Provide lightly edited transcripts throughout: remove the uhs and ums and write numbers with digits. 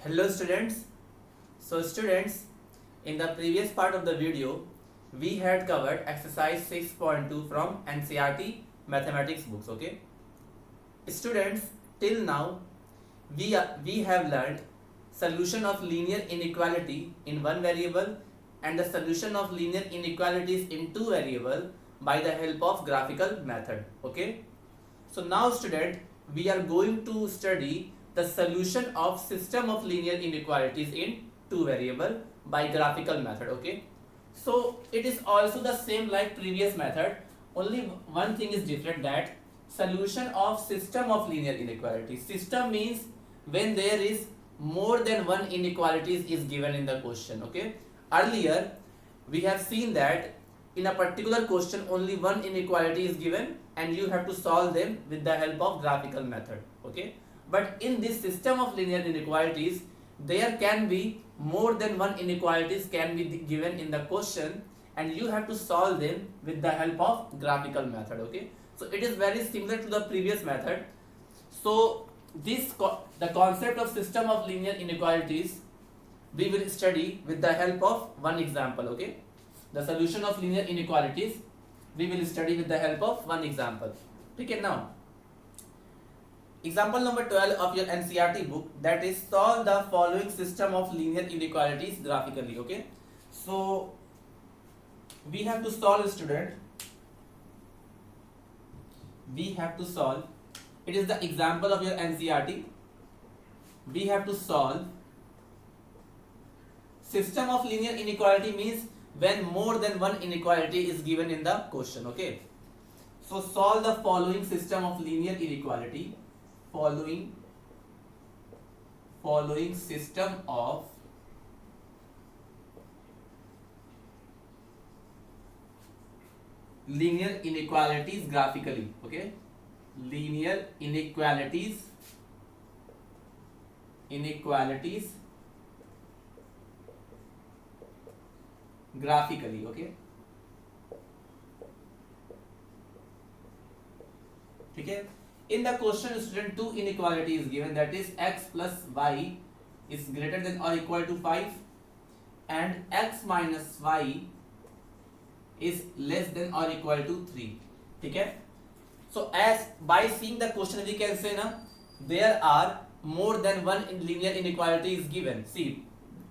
Hello students. So students, in the previous part of the video, we had covered exercise 6.2 from NCERT mathematics books. Okay. Students, till now we have learned solution of linear inequality in one variable and the solution of linear inequalities in two variable by the help of graphical method. Okay. So now student, we are going to study the solution of system of linear inequalities in two variable by graphical method. Okay. So it is also the same like previous method, only one thing is different, that solution of system of linear inequality. System means when there is more than one inequalities is given in the question. Okay. Earlier we have seen that in a particular question only one inequality is given and you have to solve them with the help of graphical method. Okay. But in this system of linear inequalities, there can be more than one inequalities can be given in the question and you have to solve them with the help of graphical method. Okay. So it is very similar to the previous method. So the concept of system of linear inequalities we will study with the help of one example. Okay. The solution of linear inequalities we will study with the help of one example. Okay. Now example number 12 of your NCERT book, that is solve the following system of linear inequalities graphically. Okay. So we have to solve, student. We have to solve. It is the example of your NCERT. We have to solve system of linear inequality means when more than one inequality is given in the question. Okay. So solve the following system of linear inequality. Following system of linear inequalities graphically. Okay. Linear inequalities graphically. Okay. Okay. In the question, student, two inequality is given, that is x plus y is greater than or equal to 5 and x minus y is less than or equal to 3. Okay. So as by seeing the question we can say na, there are more than one linear inequality is given. See,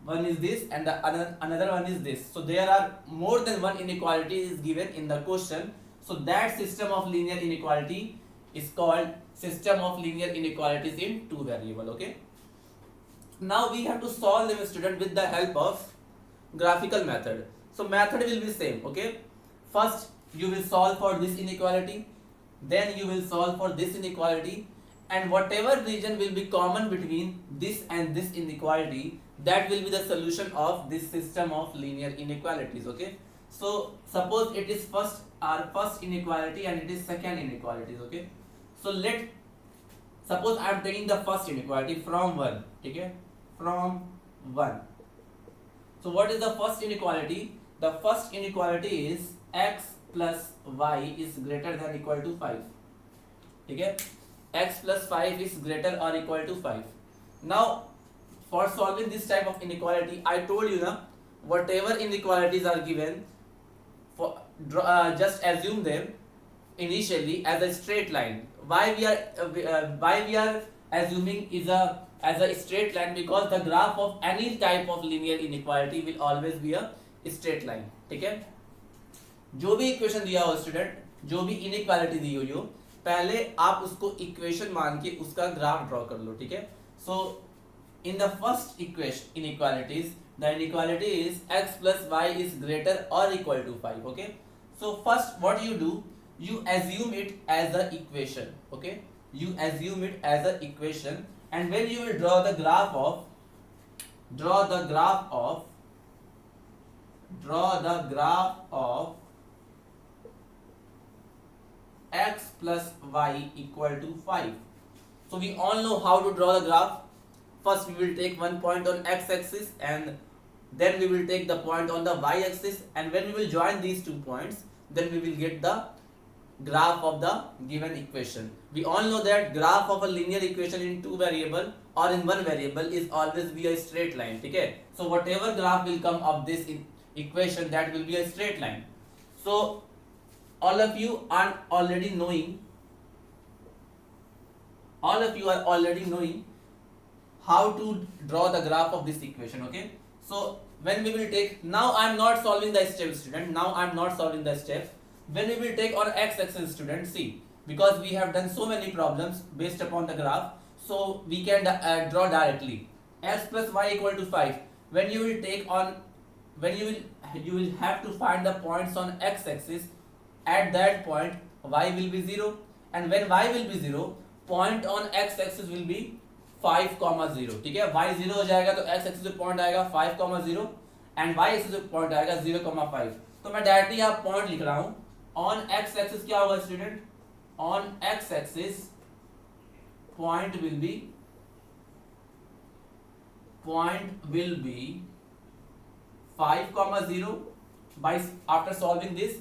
one is this and the another one is this. So there are more than one inequality is given in the question. So that system of linear inequality is called system of linear inequalities in two variable. Okay. Now we have to solve them, student, with the help of graphical method. So method will be same. Okay. First you will solve for this inequality, then you will solve for this inequality, and whatever region will be common between this and this inequality, that will be the solution of this system of linear inequalities. Okay. So suppose it is our first inequality and it is second inequalities. Okay. So suppose I am taking the first inequality from 1. Okay. From 1. So what is the first inequality? The first inequality is x plus y is greater than equal to 5. Okay. X plus 5 is greater or equal to 5. Now for solving this type of inequality, I told you na, whatever inequalities are given, just assume them initially as a straight line. Why we are assuming is as a straight line? Because the graph of any type of linear inequality will always be a straight line. ठीक है. जो भी equation दिया हो student, जो भी inequality दी हुई हो, पहले आप उसको इक्वेशन मान के उसका ग्राफ ड्रॉ कर लो. ठीक है. सो in the first equation inequalities, the inequality is x plus y is greater or equal to 5. Okay. So first what you do, you assume it as a equation. Okay. You assume it as a equation, and when you will draw the graph of x plus y equal to 5. So we all know how to draw the graph. First we will take one point on x-axis and then we will take the point on the y-axis, and when we will join these 2 points, then we will get the graph of the given equation. We all know that graph of a linear equation in two variable or in one variable is always be a straight line. Okay, so whatever graph will come of this equation, that will be a straight line. So all of you are already knowing how to draw the graph of this equation. Okay, so when we will take, now I am not solving the steps, student. Now I am not solving the steps. When we will take on x-axis, student, see, because we have done so many problems based upon the graph, so we can draw directly. X plus y equal to 5. When you will take on, you will have to find the points on x-axis. At that point y will be 0, and when y will be 0, point on x-axis will be 5, 0. ठीक है, y 0 हो जाएगा तो x-axis पे point आएगा 5, 0 and y-axis पे point आएगा 0, 5. तो मैं डायरेक्टली यहाँ पॉइंट लिख रहा हूँ. ऑन x-axis क्या होगा student? On x-axis point will be 5, 0 by after solving this,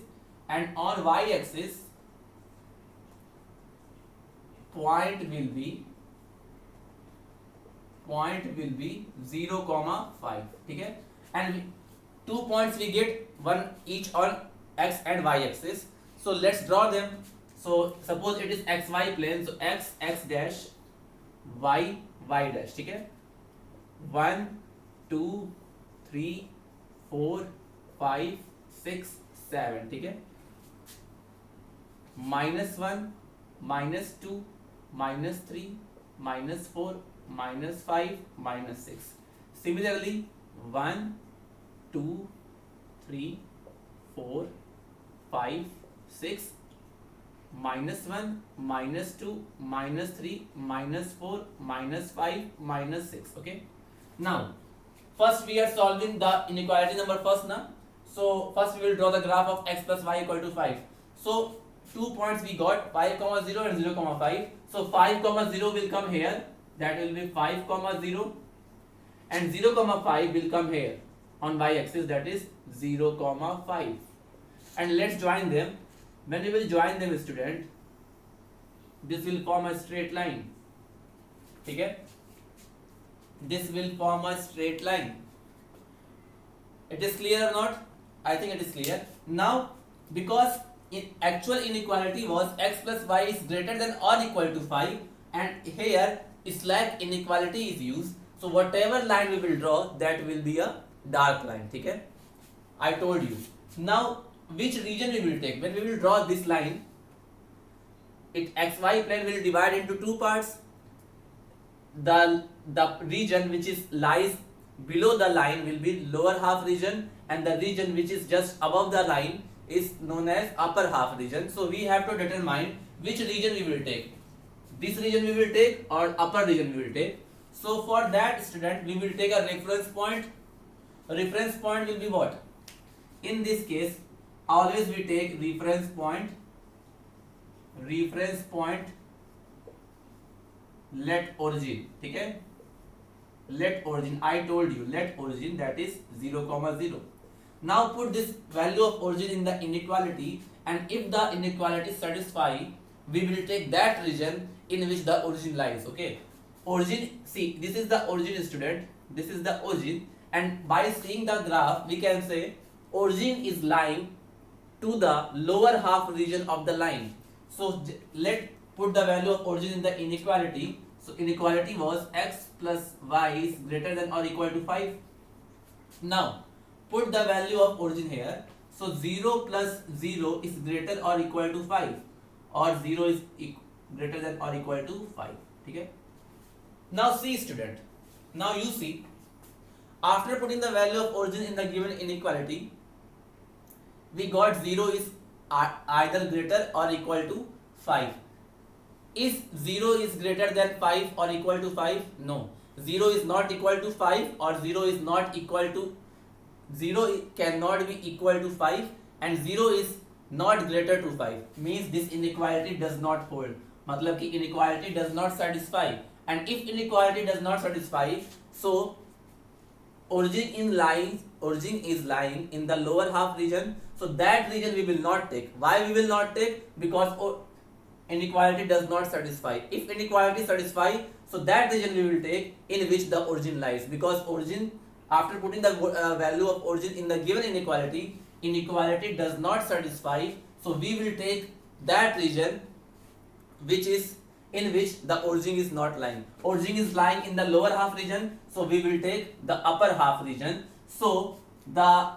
and on y-axis point will be 0, 5. ठीक है, and 2 points we get, one each on x and y axis. So let's draw them. So suppose it is xy plane, so x dash, y dash. ठीक है, 1 2 3 4 5 6 7. ठीक है, -1 -2 -3 -4 -5 -6. Similarly 1 2 3 4 5 6 -1 -2 -3 -4 -5 -6. Okay, now first we are solving the inequality number first now. So first we will draw the graph of x plus y equal to 5. So 2 points we got, 5, 0 and 0, 5. So 5, 0 will come here, that will be 5, 0, and 0, 5 will come here on y axis, that is 0, 5. And let's join them. When we will join them, student, this will form a straight line. ठीक है, this will form a straight line. It is clear or not? I think it is clear. Now because actual inequality was x plus y is greater than or equal to 5, and here slack inequality is used, so whatever line we will draw, that will be a dark line. ठीक है, I told you. Now which region we will take? When we will draw this line, xy plane will divide into two parts. The region which is lies below the line will be lower half region, and the region which is just above the line is known as upper half region. So we have to determine which region we will take. This region we will take or upper region we will take. So for that, student, we will take a reference point. A reference point will be what? In this case, always we take reference point. Let origin. ठीक है, let origin, I told you, let origin, that is 0, 0. Now put this value of origin in the inequality, and if the inequality satisfy, we will take that region in which the origin lies. Okay, origin, see, this is the origin, student, this is the origin, and by seeing the graph we can say origin is lying to the lower half region of the line. So let put the value of origin in the inequality. So inequality was x plus y is greater than or equal to 5. Now put the value of origin here. So 0 plus 0 is greater or equal to 5, or 0 is greater than or equal to 5. Okay, now see, student, now you see, after putting the value of origin in the given inequality, we got 0 is either greater or equal to 5. Is 0 is greater than 5 or equal to 5? No. 0 is not equal to 5, or 0 is not equal to 0 cannot be equal to 5, and 0 is not greater to 5. Means this inequality does not hold. मतलब कि inequality does not satisfy. And if inequality does not satisfy, so origin is lying in the lower half region. so that region we will not take. Why we will not take? Because inequality does not satisfy. If inequality satisfy, so that region we will take in which the origin lies, because origin, after putting the value of origin in the given inequality, inequality does not satisfy, so we will take that region which is in which the origin is not lying. Origin is lying in the lower half region, so we will take the upper half region. So the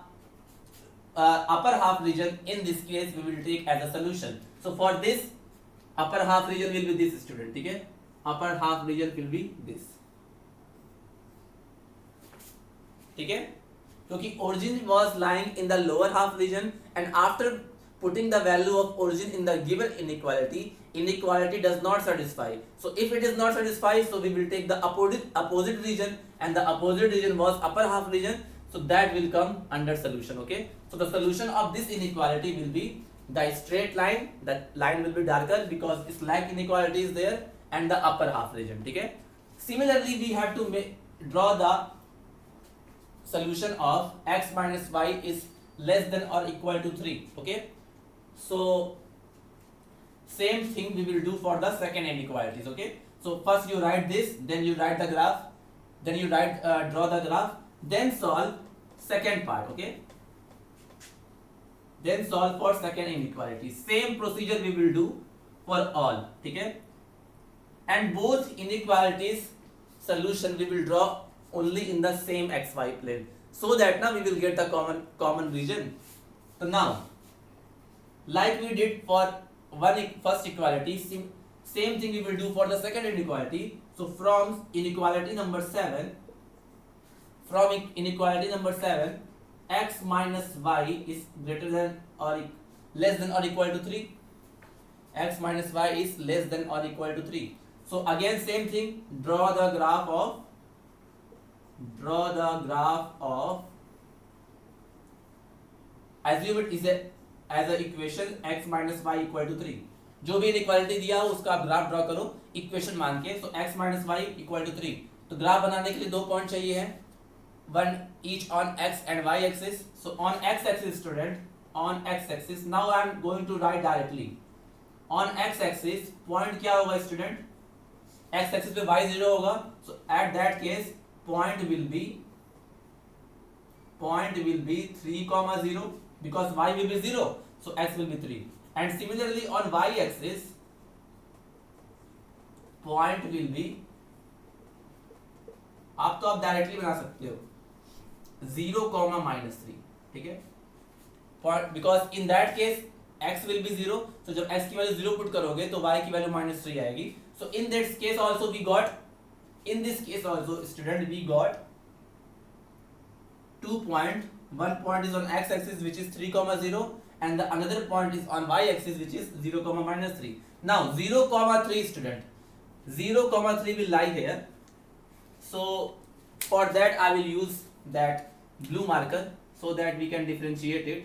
upper half region in this case we will take as a solution. So for this, upper half region will be this, student. ठीक है, upper half region will be this. ठीक है, क्योंकि origin was lying in the lower half region, and after putting the value of origin in the given inequality, inequality does not satisfy. So if it is not satisfied, so we will take the opposite region, and the opposite region was upper half region, so that will come under solution. Okay, so the solution of this inequality will be the straight line. That line will be darker because slack inequality is there, and the upper half region. Okay, similarly we have to draw the solution of x minus y is less than or equal to 3. Okay, so same thing we will do for the second inequalities. Okay, so first you write this, then you write the graph, then you write draw the graph, then solve second part. Okay, then solve for second inequality. Same procedure we will do for all. Okay, and both inequalities solution we will draw only in the same xy plane, so that now we will get the common region. So now, like we did for first equality, same thing we will do for the second inequality. So from inequality number 7, x minus y is greater than or less than or equal to 3. X minus y is less than or equal to 3. So again same thing, draw the graph of assume it is as a equation x minus y equal to 3. जो भी inequality दिया हो उसका आप graph draw करो equation मान के. So x minus Y equal to 3. तो ग्राफ बनाने के लिए 2 पॉइंट चाहिए है, one each on x and y axis. So on x axis student, on x axis, now I am going to write directly. On x axis point क्या होगा student? x axis पे y 0 होगा. So at that case point will be 3, 0 because y will be 0, so x will be 3. And similarly on y axis point will be, आप तो आप directly बना सकते हो 0, -3. ठीक है, because in that case x will be 0, so जब x की वैल्यू 0 पुट करोगे तो y की वैल्यू -3 आएगी. So in this case also we got, in this case also student we got 2 point. One point is on x axis which is 3, 0, and the another point is on y axis which is 0, -3. Now 0, 3 student, 0, 3 will lie here. So for that I will use that blue marker so that we can differentiate it.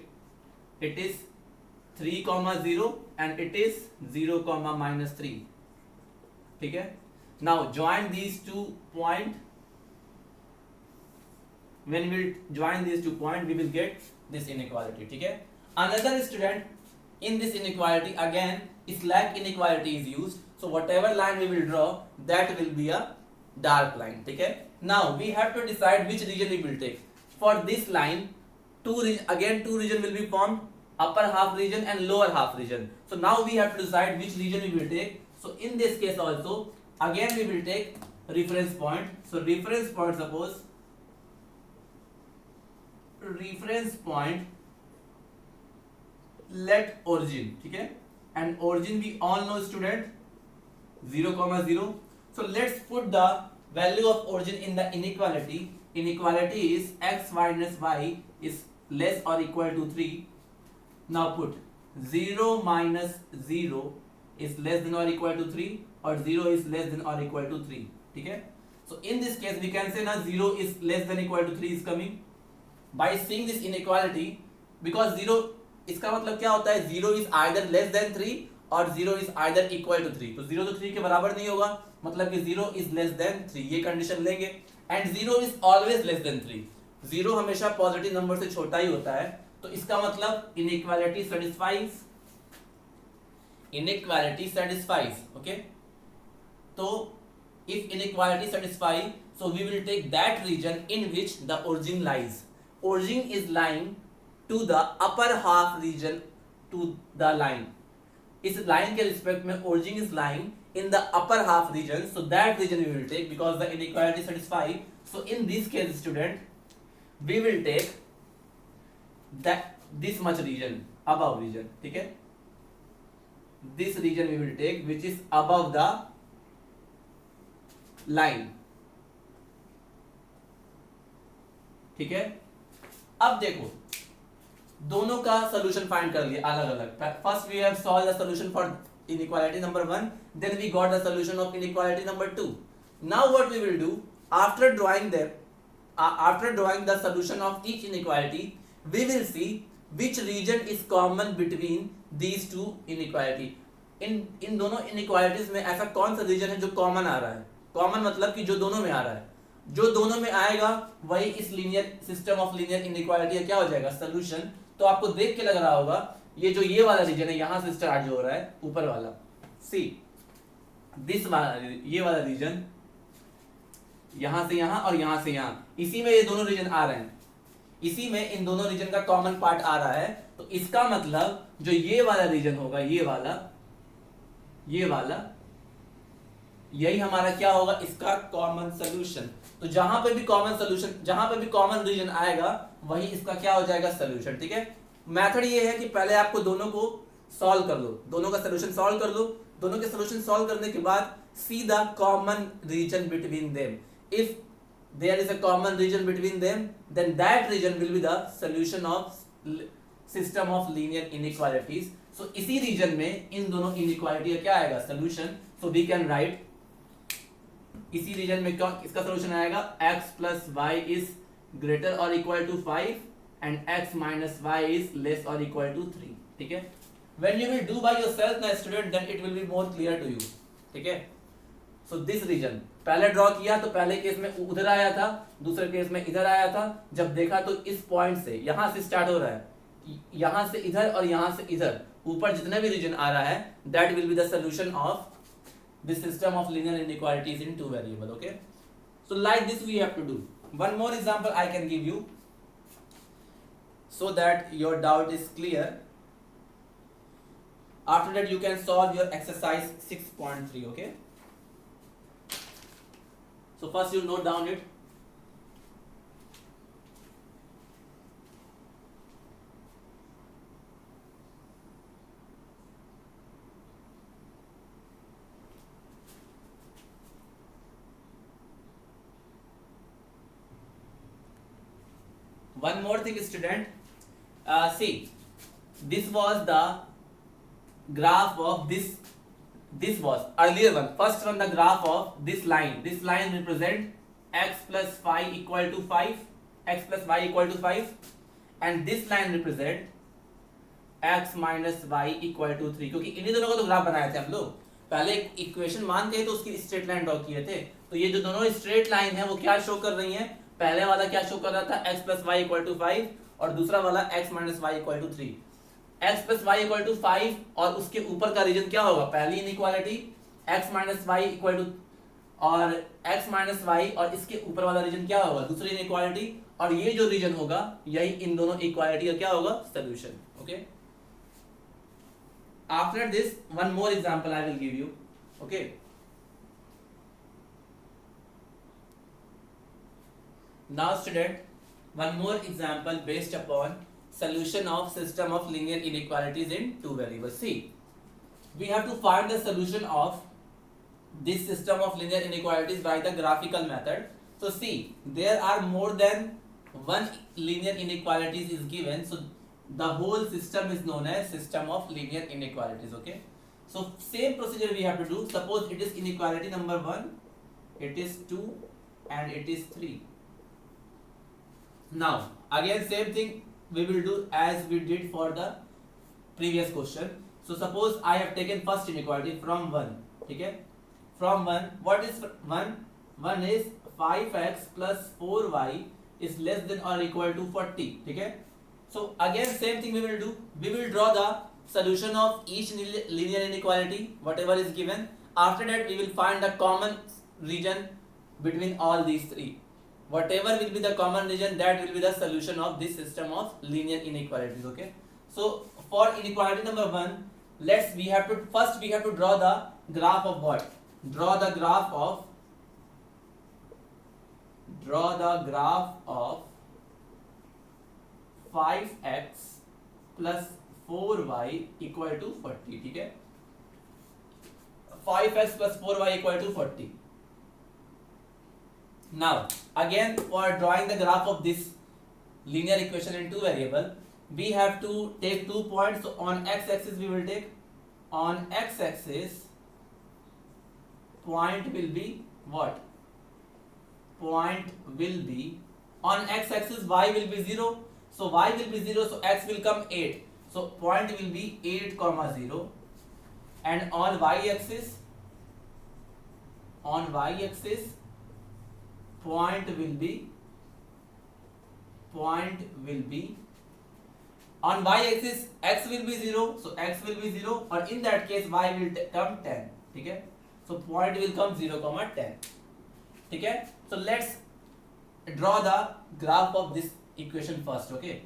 It is 3, 0 and it is 0, -3. ठीक है. Now join these 2 points. When we join these 2 points, we will get this inequality. ठीक है. Another student, in this inequality again slack inequality is used. So whatever line we will draw, that will be a dark line. ठीक है. Now we have to decide which region we will take. For this line, two region will be formed, upper half region and lower half region. So now we have to decide which region we will take. So in this case also, again we will take reference point. So reference point, suppose reference point, let origin. ठीक है, and origin we all know student 0, 0. So let's put the value of origin in the inequality. Inequality is x minus y is less or equal to 3. Now put 0 minus 0 is less than or equal to 3, or 0 is less than or equal to 3. ठीक है. So in this case we can say now 0 is less than equal to 3 is coming. By seeing this inequality, because 0, इसका मतलब क्या होता है? 0 is either less than 3 और 0 is either equal to 3. तो 0 तो 3 के बराबर नहीं होगा, मतलब कि 0 is less than 3, ये कंडीशन लेंगे. And 0 is always less than 3. 0 हमेशा पॉजिटिव नंबर से छोटा ही होता है. तो इसका मतलब इनइक्वालिटी सेटिस्फाइज ओके। तो if inequality satisfy, so we will take that region in which the origin lies. Origin is lying to the upper half region to the line. इस line के respect में origin is lying in the upper half region, so that region we will take because the inequality satisfy. So in this case student, we will take that this much region, above region, ठीक है, this region we will take which is above the line, ठीक है। अब देखो दोनों का solution find कर लिया अलग अलग। First we have solve the solution for inequality number 1, then we got the solution of inequality number 2। Now what we will do, after drawing the solution of each inequality, we will see which region is common between these two inequality। इन दोनों inequalities में ऐसा कौन सा reason है जो common आ रहा है। कॉमन मतलब कि जो दोनों में आ रहा है, जो दोनों में आएगा वही इस linear system of linear inequality का क्या हो जाएगा, सोल्यूशन। तो आपको देख के लग रहा होगा ये जो ये वाला रीजन है यहां से स्टार्ट जो हो रहा है ऊपर वाला, सी दिस वाला, ये वाला रीजन यहां से यहां और यहां से यहां, इसी में ये दोनों रीजन आ रहे हैं, इसी में इन दोनों रीजन का कॉमन पार्ट आ रहा है। तो इसका मतलब जो ये वाला रीजन होगा, ये वाला यही हमारा क्या होगा, इसका कॉमन सोल्यूशन। तो जहां पे भी कॉमन सोल्यूशन, जहां पे भी कॉमन रीजन आएगा वही इसका क्या हो जाएगा, सोल्यूशन, ठीक है। मेथड ये है कि पहले आपको दोनों को सॉल्व कर लो, दोनों का सोल्यूशन सॉल्व कर लो। दोनों के सोल्यूशन सॉल्व करने के बाद see the common region between them. If there is a common region between them, then that region will be the solution of system of linear inequalities। so इसी region में इन दोनों inequality का क्या आएगा, solution। so we can write इसी region में क्या इसका solution आएगा, x plus y is greater or equal to 5 and x minus y is less or equal to 3, ठीक है। when you will do by yourself ना student, then it will be more clear to you, ठीक है। so this region पहले draw किया तो पहले case में उधर आया था, दूसरे केस में इधर आया था। जब देखा तो इस पॉइंट से यहां से स्टार्ट हो रहा है, यहां से इधर और यहां से इधर, ऊपर जितने भी रीजन आ रहा है that will be the solution of this system of linear inequalities in two variable, okay. So like this we have to do. One more example I can give you so that your doubt is clear। after that you can solve your exercise 6.3, okay। so first you note down it। one more thing student, see this was the graph of this was earlier one, first one the graph of this line represent x plus y equal to 5, x plus y equal to 5 and this line represent x minus y equal to 3। क्योंकि इन्हीं दोनों का तो graph बनाए थे हम लोग, पहले एक इक्वेशन मान के तो उसकी स्ट्रेट लाइन ड्रॉ किए थे। तो ये जो दोनों स्ट्रेट लाइन है वो क्या शो कर रही है, पहले वाला क्या शो कर रहा था, x plus y equal to 5 और दूसरा वाला x minus y equal to 3। x plus y equal to 5 और उसके ऊपर का रीजन क्या होगा, पहली inequality x minus y equal to और x minus y और इसके ऊपर वाला रीजन क्या होगा, दूसरी इनइक्वालिटी, और ये जो रीजन होगा यही इन दोनों इक्वालिटी का क्या होगा, solution, okay. After this one more example I will give you, okay. Now student one more example based upon solution of system of linear inequalities in two variables। see we have to find the solution of this system of linear inequalities by the graphical method। so see there are more than one linear inequalities is given, so the whole system is known as system of linear inequalities, okay। so same procedure we have to do। suppose it is inequality number 1, it is 2 and it is 3। now again same thing we will do as we did for the previous question। so suppose I have taken first inequality from 1, ठीक है। from 1 what is 1 is 5x plus 4y is less than or equal to 40, ठीक है। So again same thing we will do. We will draw the solution of each linear inequality whatever is given. After that we will find the common region between all these three. Whatever will be the common region, that will be the solution of this system of linear inequalities. Okay, so for inequality number 1, we have to draw the graph of what? Draw the graph of 5x plus 4y equal to 40. ठीक है, 5x plus 4y equal to 40. Now again for drawing the graph of this linear equation in two variable, we have to take 2 points. So on x-axis we will take, on x-axis point will be what? Point will be, on x-axis y will be 0, so y will be 0, so x will come 8, so point will be 8 comma 0. And on y-axis point will be on y-axis x will be 0, so x will be 0, or in that case y will come 10. ठीक है, so point will come 0 comma 10. ठीक है, so let's draw the graph of this equation first. Okay,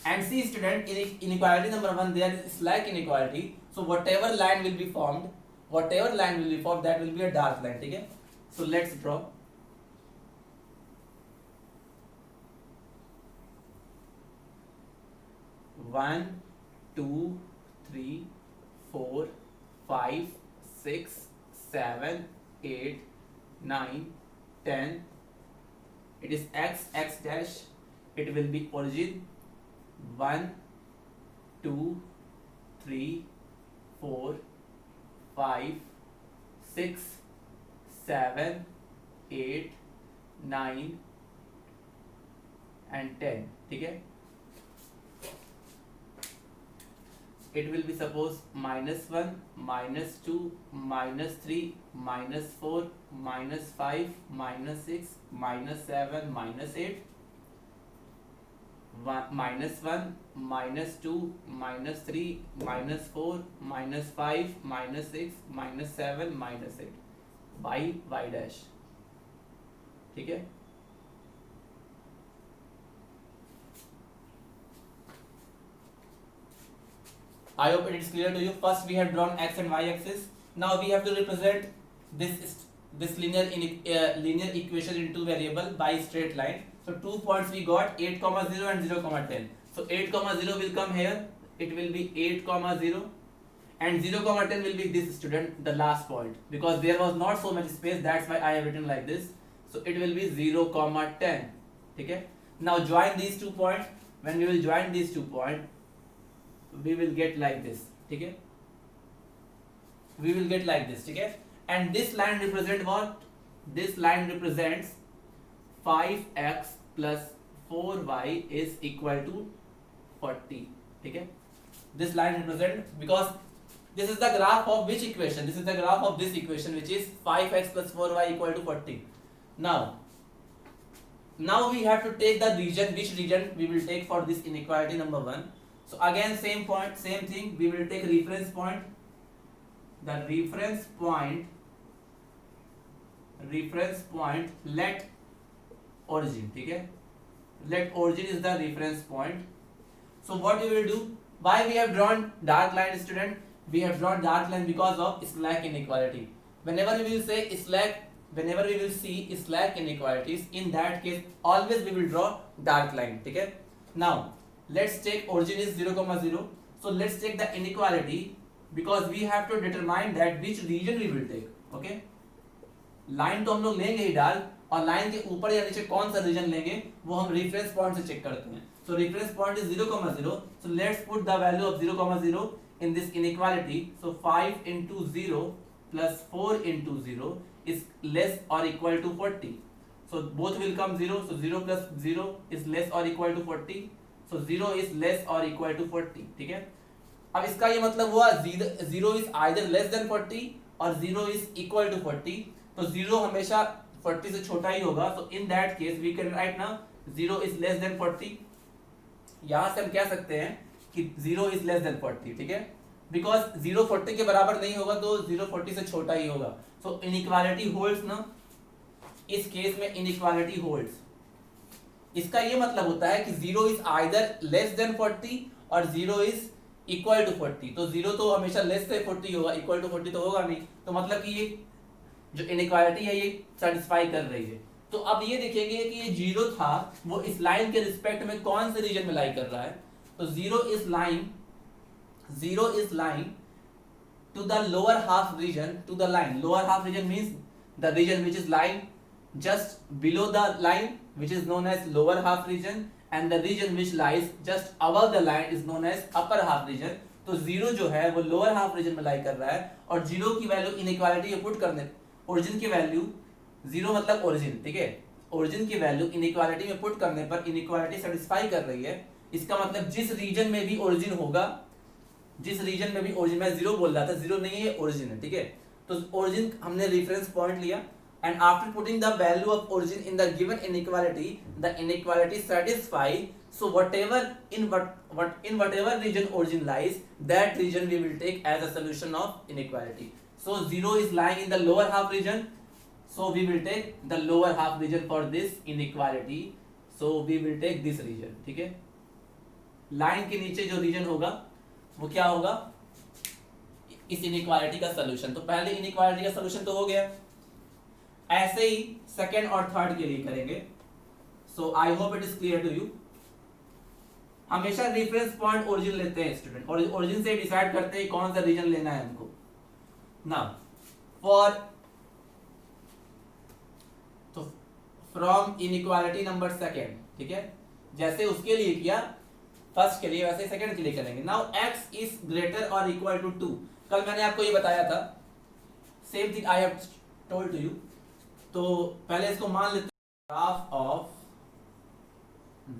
and see student, in inequality number 1 there is slack inequality, so whatever line will be formed, that will be a dark line. ठीक है, so let's draw. One, 2, 3, 4, 5, 6, 7, 8, 9, 10. It is x dash. It will be origin. 1, 2, 3, 4, 5, 6, 7, 8, 9 and 10. ठीक है, it will be suppose -1, -2, -3, -4, -5, -6, -7, -8, -1, -2, -3, -4, -5, -6, -7, -8, y dash. ठीक है, I hope it is clear to you. First we have drawn x and y axis. Now we have to represent this linear equation in two variable by straight line. So 2 points we got, 8 comma 0 and 0 comma 10. So 8 comma 0 will come here. It will be 8 comma 0 and 0 comma 10 will be this student, the last point, because there was not so much space. That's why I have written like this. So it will be 0 comma 10. Okay. Now join these 2 points. When we will join these 2 points, we will get like this. ठीक है, we will get like this. ठीक है, and this line represent what? This line represents 5x plus 4y is equal to 40. ठीक है, this line represent, because this is the graph of which equation? This is the graph of this equation, which is 5x plus 4y equal to 40. Now we have to take the region. Which region we will take for this inequality number 1? So again same point, same thing. We will take reference point. The reference point let origin. ठीक है, let origin is the reference point. So what we will do? Why we have drawn dark line, student? We have drawn dark line because of slack inequality. Whenever we will see slack inequalities, in that case always we will draw dark line. ठीक है, now let's take origin is 0 comma 0. So let's take the inequality, because we have to determine that which region we will take. Okay, line तो हम लोग लेंगे ही dark, और line के ऊपर या नीचे कौन सा रीजन लेंगे वो हम रेफरेंस पॉइंट से चेक करते हैं. So reference point is 0 comma 0. So let's put the value of 0 comma 0 in this inequality. So 5 into 0 plus 4 into 0 is less or equal to 40. So both will come 0. So 0 plus 0 is less or equal to 40. So 0 is less or equal to 40. ठीक है, अब इसका ये मतलब हुआ 0 is either less than 40 और 0 is equal to 40. तो 0 हमेशा 40 से छोटा ही होगा. So in that case we can write now 0 is less than 40. यहां से हम कह सकते हैं कि 0 इज लेस देन 40, ठीक है, बिकॉज 0 40 के बराबर नहीं होगा तो 0 40 से छोटा ही होगा। सो इनइक्वालिटी होल्ड्स ना, इस केस में इनइक्वालिटी होल्ड्स। इसका ये मतलब होता है कि 0 इज आइदर लेस देन 40 और 0 इज इक्वल टू 40। तो 0 तो हमेशा लेस से 40 होगा, इक्वल टू 40 तो होगा नहीं। तो मतलब कि ये जो इनइक्वालिटी है ये सेटिस्फाई कर रही है। तो अब ये देखेंगे कि ये 0 था वो इस लाइन के रिस्पेक्ट में कौन से रीजन में लाई कर रहा है। तो 0 is line to the lower half region, to the line, lower half region means the region which is line just below the line which is known as lower half region and the region which lies just above the line is known as upper half region। तो 0 जो है वो lower half reason में लाई कर रहा है और 0 की वैल्यू इनइक्वालिटी में पुट करने, ओरिजिन की वैल्यू 0 मतलब ओरिजिन, ठीक है, ओरिजिन की वैल्यू इनइक्वालिटी में पुट करने पर इनइक्वालिटी सेटिस्फाई कर रही है। इसका मतलब जिस रीजन में भी ओरिजिन होगा, जिस रीजन में भी ओरिजिन, मैं 0 बोल रहा था, 0 नहीं है, ओरिजिन है, ठीक है। तो ओरिजिन हमने रेफरेंस पॉइंट लिया and after putting the value of origin in the given inequality, the inequality satisfy, so whatever in whatever region origin lies, that region we will take as a solution of inequality। So 0 is lying in the lower half region, so we will take the lower half region for this inequality, so we will take this region, ठीक है। Line के नीचे जो reason होगा वो क्या होगा, इस इनइक्वालिटी का सोल्यूशन। तो पहले इनइक्वालिटी का सोल्यूशन तो हो गया, ऐसे ही सेकेंड और थर्ड के लिए करेंगे। So I hope it is clear to you. हमेशा रेफरेंस पॉइंट ओरिजिन लेते हैं स्टूडेंट, और ओरिजिन से डिसाइड करते हैं कौन सा रीजन लेना है हमको। नाउ फॉर तो फ्रॉम इनइक्वालिटी नंबर सेकेंड, ठीक है, जैसे उसके लिए किया फर्स्ट के लिए वैसे सेकेंड के लिए करेंगे। नाउ x इज ग्रेटर और इक्वल टू 2। कल मैंने आपको ये बताया था, same thing I have told to you. तो पहले इसको मान लेते हैं, graph of,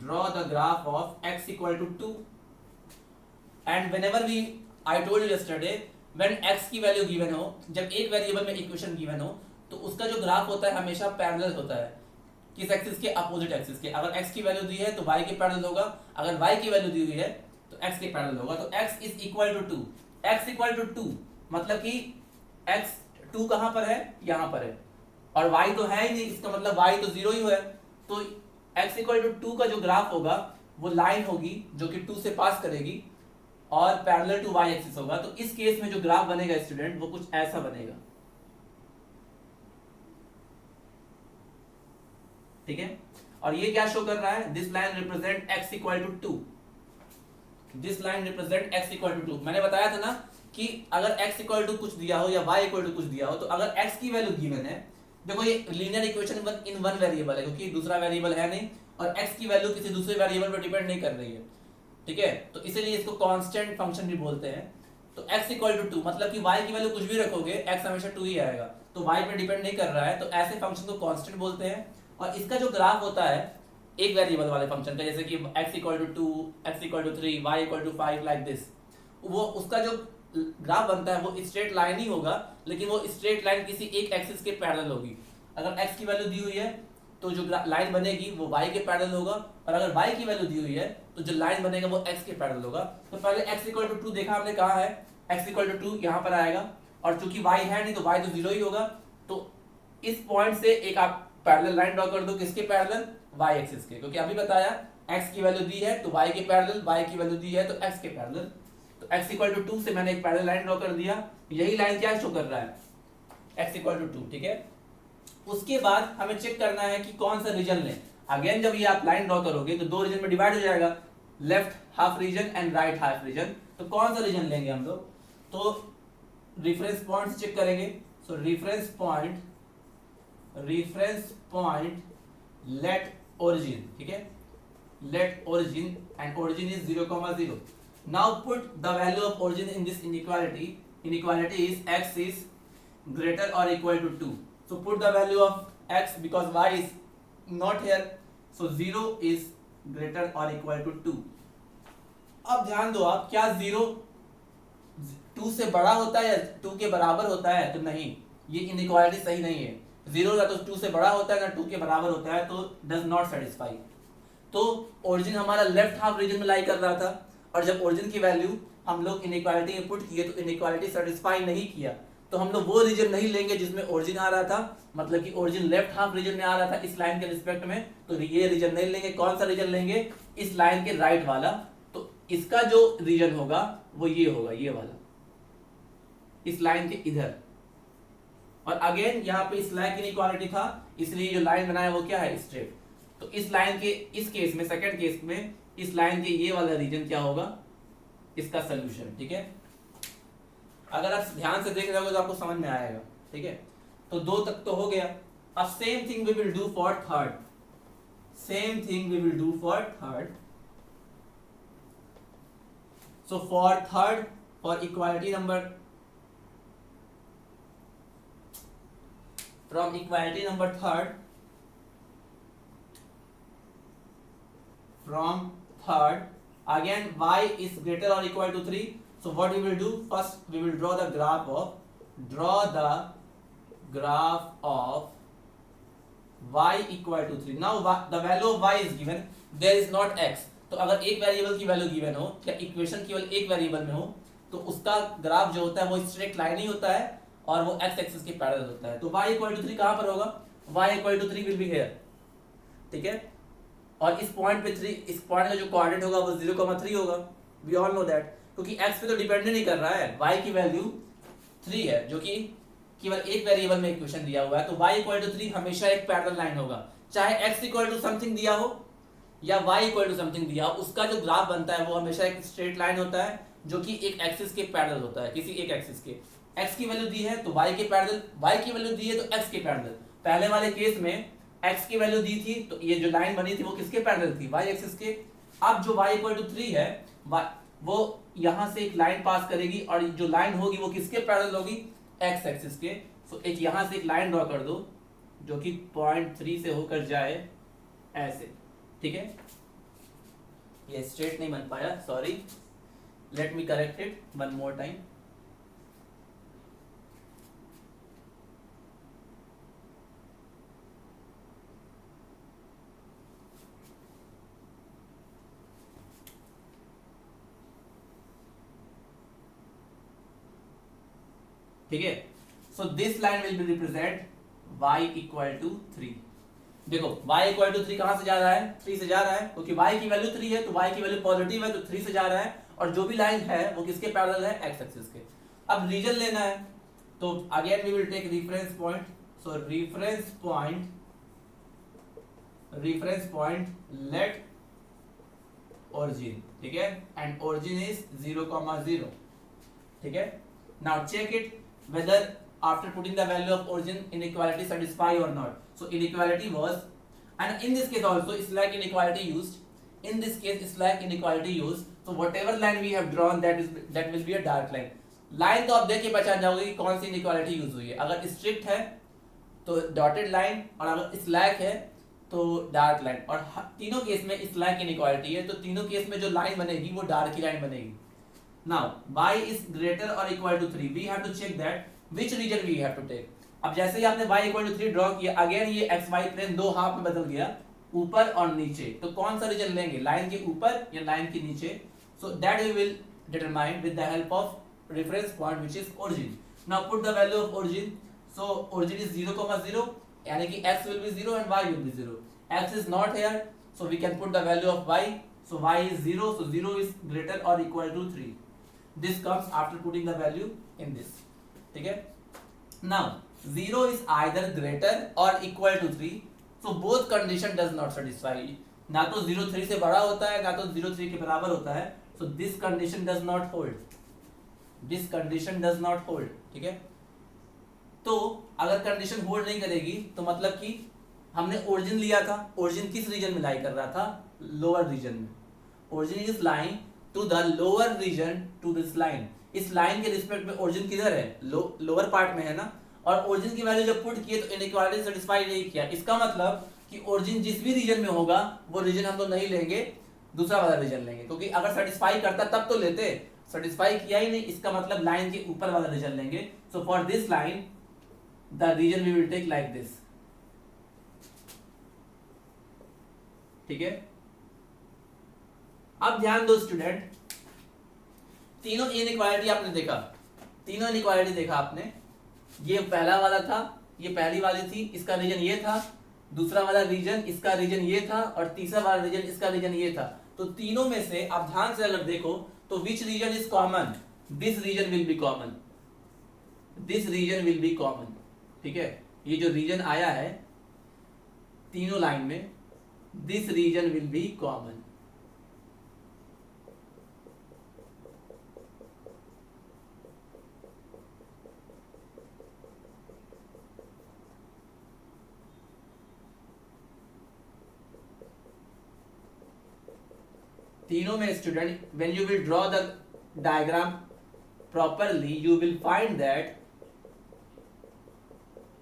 draw the graph of x equal to 2 and whenever we, I told you yesterday, when x की वैल्यू गिवन हो, जब एक वेरिएबल में इक्वेशन गिवन हो तो उसका जो ग्राफ होता है हमेशा पैरेलल होता है, किस एक्सिस के, अपोजिट एक्सिस के। अगर x की वैल्यू दी है तो y के पैरेलल होगा, अगर y की वैल्यू दी हुई है तो x के पैरेलल होगा। तो x is equal to 2, x equal to 2 मतलब कि x 2 कहां पर है, यहां पर है, और y तो है ही नहीं, इसका मतलब y तो 0 ही है। तो x इक्वल टू 2 का जो ग्राफ होगा वो लाइन होगी जो कि 2 से पास करेगी और पैरेलल टू y एक्सिस होगा। तो इस केस में जो ग्राफ बनेगा स्टूडेंट वो कुछ ऐसा बनेगा, ठीक है। और ये क्या शो कर रहा है, this line represent x equal to 2, this line represent x equal to 2। मैंने बताया था ना कि अगर x इक्वल टू कुछ दिया हो या y इक्वल टू कुछ दिया हो, तो अगर x की वैल्यू गिवन है, देखो ये linear equation in one variable है क्योंकि दूसरा वेरिएबल है नहीं, और x की वैल्यू किसी दूसरे वेरिएबल पर डिपेंड नहीं कर रही है, ठीक है। तो इसीलिए इसको कांस्टेंट फंक्शन भी बोलते हैं। तो x इक्वल टू 2 मतलब कि y की वैल्यू कुछ भी रखोगे x हमेशा 2 ही आएगा, तो y पे डिपेंड नहीं कर रहा है, तो ऐसे फंक्शन को कांस्टेंट बोलते हैं। और इसका जो ग्राफ होता है एक वेरिएबल वाले फंक्शन का, जैसे कि x equal to 2, x equal to 3, y equal to 5 like this, वो उसका जो ग्राफ बनता है वो स्ट्रेट लाइन ही होगा, लेकिन वो स्ट्रेट लाइन किसी एक एक्सिस के पैरेलल होगी। अगर x की वैल्यू दी हुई है तो जो लाइन बनेगी वो y के पैरेलल होगा, और अगर y की वैल्यू दी हुई है तो जो लाइन बनेगा वो x के पैरेलल होगा। तो पहले x इक्वल टू 2 देखा हमने, कहा है x इक्वल टू 2 यहाँ पर आएगा, और चूंकि y है नहीं तो y तो 0 ही होगा। तो इस पॉइंट से एक आप पैरेलल लाइन ड्रॉ कर दो, किसके पैरेलल, y एक्सिस के, क्योंकि अभी बताया x की वैल्यू दी है तो y के पैरेलल, y की वैल्यू दी है तो x के पैरेलल। तो x इक्वल टू 2 से मैंने एक पैरेलल लाइन ड्रॉ कर दिया, यही लाइन क्या शो कर रहा है, x इक्वल टू 2, ठीक है। उसके बाद हमें चेक करना है कि कौन सा रीजन लें। अगेन जब ये आप लाइन ड्रॉ करोगे तो दो रीजन में डिवाइड हो जाएगा, left half region and right half region. तो कौन सा रीजन लेंगे हम लोग, तो रेफरेंस पॉइंट चेक करेंगे। So reference point let origin, ठीक है, let origin and origin is 0,0। Now put the value of origin in this inequality, inequality is x is greater और equal to 2। So put the value of x because y is not here, so 0 is greater or equal to 2। अब ध्यान दो आप, क्या 0 2 से बड़ा होता है या 2 के बराबर होता है, तो नहीं, ये इनइक्वालिटी सही नहीं है। 0 या तो 2 से बड़ा होता है ना 2 के बराबर होता है, तो डज नॉट सेटिस्फाई। तो ओरिजिन हमारा लेफ्ट हाफ रीजन में लाई कर रहा था, और जब ओरिजिन की वैल्यू हम लोग इनइक्वालिटी में पुट किए तो इनइक्वालिटी सेटिस्फाई नहीं किया, तो हम लोग वो रीजन नहीं लेंगे जिसमें ओरिजिन आ रहा था, मतलब कि ओरिजिन लेफ्ट हाफ रीजन में आ रहा था इस लाइन के रिस्पेक्ट में, तो ये रीजन नहीं लेंगे। कौन सा रीजन लेंगे? इस लाइन के राइट वाला। तो इसका जो रीजन होगा वो ये होगा, ये वाला, इस लाइन के इधर। और अगेन यहाँ पे स्लैक इनइक्वालिटी था, इसलिए जो लाइन बनाया वो क्या है? स्ट्रेट। तो इस लाइन के इस केस में, सेकंड केस में, इस लाइन के ये वाला रीजन क्या होगा? इसका सोल्यूशन। ठीक है, अगर आप ध्यान से देख रहे हो तो आपको समझ में आएगा। ठीक है, तो 2 तक तो हो गया। अब same thing we will do for third, same thing we will do for third. So for third, for equality number, from equality number third, from third, again y is greater or equal to 3. So what we will do? First we will draw the graph of y equal to 3. Now the value of y is given, there is not x. तो अगर एक variable की value given हो या equation केवल एक variable में हो तो उसका ग्राफ जो होता है वो स्ट्रेट लाइन ही होता है और वो x एक्सिस के पैरेलल होता है। तो y इक्वल टू 3 कहां पर होगा? y equal to 3 will be here. ठीक है, और इस पॉइंट पे 3, इस पॉइंट का जो कोऑर्डिनेट होगा वो 0,3 होगा। वी ऑल नो दैट, क्योंकि x पे तो डिपेंड नहीं कर रहा है, y की वैल्यू 3 है जो कि केवल एक वेरिएबल में इक्वेशन दिया हुआ है। तो y इक्वल टू 3 हमेशा एक पैरेलल लाइन होगा, चाहे x इक्वल टू समथिंग दिया हो या y इक्वल टू समथिंग दिया हो, उसका जो ग्राफ बनता है वो हमेशा एक स्ट्रेट लाइन होता है जो कि एक एक्सिस के पैरेलल होता है, किसी एक एक्सिस के। x की वैल्यू दी है तो y के पैरेलल, y की वैल्यू दी है तो x के पैरेलल। पहले वाले केस में x की वैल्यू दी थी तो ये जो लाइन बनी थी वो किसके पैरेलल थी? y एक्सिस के। अब जो y इक्वल टू 3 है वो यहां से एक लाइन पास करेगी और जो लाइन होगी वो किसके पैरेलल होगी? x एक्सिस के। तो एक यहां से एक लाइन ड्रॉ कर दो जो कि पॉइंट 3 से होकर जाए ऐसे। ठीक है, ये स्ट्रेट नहीं बन पाया, sorry, let me correct it one more time. ठीक है, so this line will be represent y equal to 3। देखो y इक्वल टू 3 कहां से जा रहा है? 3 से जा रहा है, क्योंकि y की वैल्यू 3 है तो y की वैल्यू पॉजिटिव है तो 3 से जा रहा है, और जो भी लाइन है वो किसके पैरेलल है? x एक्सिस के। अब रीजन लेना है तो again we will take reference point. So reference point let origin. ठीक है, एंड ओरिजिन इज 0,0। ठीक है, now check it whether after putting the value of origin inequality satisfy or not. So inequality was, and in this case also slack inequality used, in this case slack inequality used. So whatever line we have drawn that will be a dark line. Line तो आप देख के पहचान जाओगे कि कौन सी inequality use हुई है। अगर स्ट्रिक्ट है तो डॉटेड लाइन, और अगर स्लैक है तो डार्क लाइन। और तीनों केस में स्लैक इनइक्वालिटी है तो तीनों केस में जो लाइन बनेगी वो डार्क की लाइन बनेगी। Now y is greater or equal to 3. We have to check that which region we have to take. अब जैसे ही आपने y equal to 3 ड्रॉ किया, अगेन ये xy प्लेन दो हाफ में बदल गया, ऊपर और नीचे। तो कौन सा रीजन लेंगे, लाइन के ऊपर या लाइन के नीचे? So that we will determine with the help of reference point which is origin. Now put the value of origin. So origin is 0,0, यानी कि x will be 0 and y will be 0. x is not here, so we can put the value of y. So y is 0, so 0 is greater or equal to 3. This comes after putting the value in this. ठीक है, now 0 is either greater or equal to 3. So both condition does not satisfy. ना तो 0 3 से बड़ा होता है ना तो 0 3 के बराबर होता है। So this condition does not hold. This condition does not hold. ठीक है, तो अगर कंडीशन होल्ड नहीं करेगी तो मतलब कि हमने ओरिजिन लिया था, ओरिजिन किस रीजन में लाई कर रहा था? लोअर रीजन में। Origin is line to the lower region to this line. इस लाइन के रिस्पेक्ट में ओरिजिन किधर है? लोअर पार्ट में है ना। और ओरिजिन की वैल्यू जब पुट किए तो इनइक्वालिटी सेटिस्फाई नहीं किया। इसका मतलब कि ओरिजिन जिस भी रीजन में होगा वो रीजन हम लोग नहीं लेंगे, दूसरा वाला रीजन लेंगे, क्योंकि अगर सेटिस्फाई करता तब तो लेते, सेटिस्फाई किया ही नहीं, इसका मतलब लाइन के ऊपर वाला रीजन लेंगे। So for this line the region we will take like this. ठीक है, अब ध्यान दो स्टूडेंट, तीनों इनइक्वालिटी आपने देखा, तीनों इनइक्वालिटी देखा आपने, ये पहला वाला था, ये पहली वाली थी, इसका रीजन ये था, दूसरा वाला रीजन इसका रीजन ये था, और तीसरा वाला रीजन इसका रीजन ये था। तो तीनों में से आप ध्यान से अगर देखो तो which region is common, this region will be common, this region will be common. ठीक है, ये जो रीजन आया है तीनों लाइन में, this region will be common. तीनों में student, when you will draw the diagram properly, you will find that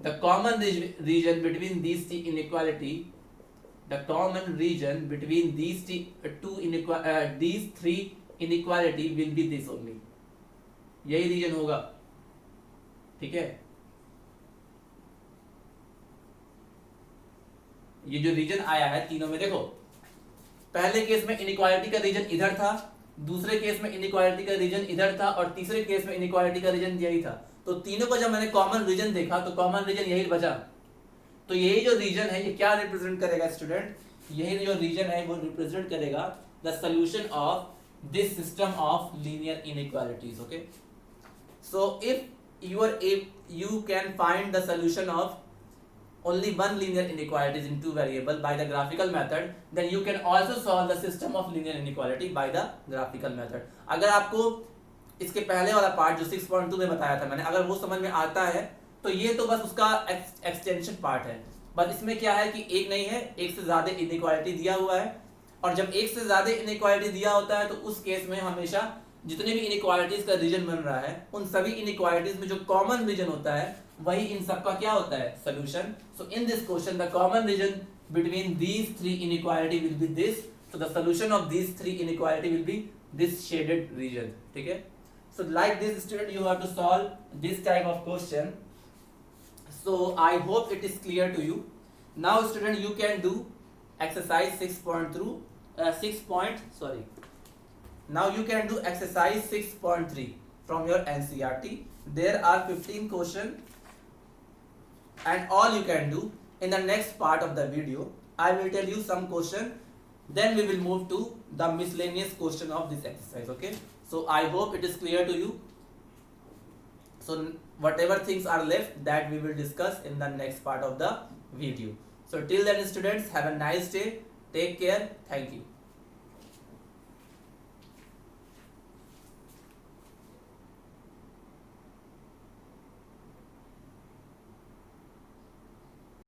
the common region between these two inequality, the common region between these these three inequality will be this only, यही reason होगा। ठीक है, ये जो reason आया है तीनों में, देखो पहले केस में इनइक्वालिटी का रीजन इधर था, दूसरे केस में इनइक्वालिटी का रीजन इधर था, और तीसरे केस में इनइक्वालिटी का रीजन यही था। तो तीनों को जब मैंने कॉमन रीजन देखा तो कॉमन रीजन यही बचा। तो यही जो रीजन है ये क्या रिप्रेजेंट करेगा स्टूडेंट, यही जो रीजन है वो रिप्रेजेंट करेगा the solution of this system of linear inequalities. Okay, so if you can find the solution of only one linear inequalities in two variable by the graphical method, then you can also solve the system of linear inequality by the graphical method। अगर आपको इसके पहले वाला part जो 6.2 में बताया था मैंने, अगर वो समझ में आता है तो ये तो बस उसका एक्सटेंशन पार्ट है। बस इसमें क्या है कि एक नहीं है, एक से ज्यादा इनइक्वालिटी दिया हुआ है, और जब एक से ज्यादा इनइक्वालिटी दिया होता है तो उस केस में हमेशा जितने भी इनइक्वालिटीज का रीजन बन रहा है उन सभी इनइक्वालिटीज में जो कॉमन रीजन होता है वही इन सबका क्या होता है, solution. So in this question the common region between these three inequality will be this, so the solution of these three inequality will be this shaded region. ठीक है, so like this student you have to solve this type of question, so I hope it is clear to you. Now student you can do exercise 6.3 now you can do exercise 6.3 from your NCERT. There are 15 questions and all you can do in the next part of the video I will tell you some question, then we will move to the miscellaneous question of this exercise. Okay, so I hope it is clear to you. So whatever things are left that we will discuss in the next part of the video. So till then students, have a nice day, take care, thank you.